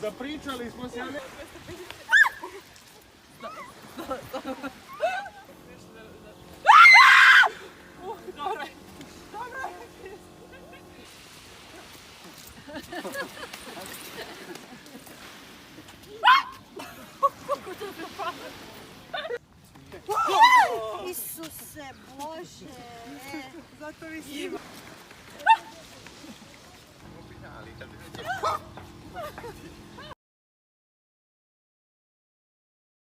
Zapričali smo se, ali... Dobro. Dobro. Isuse Bože! Zato vi snima.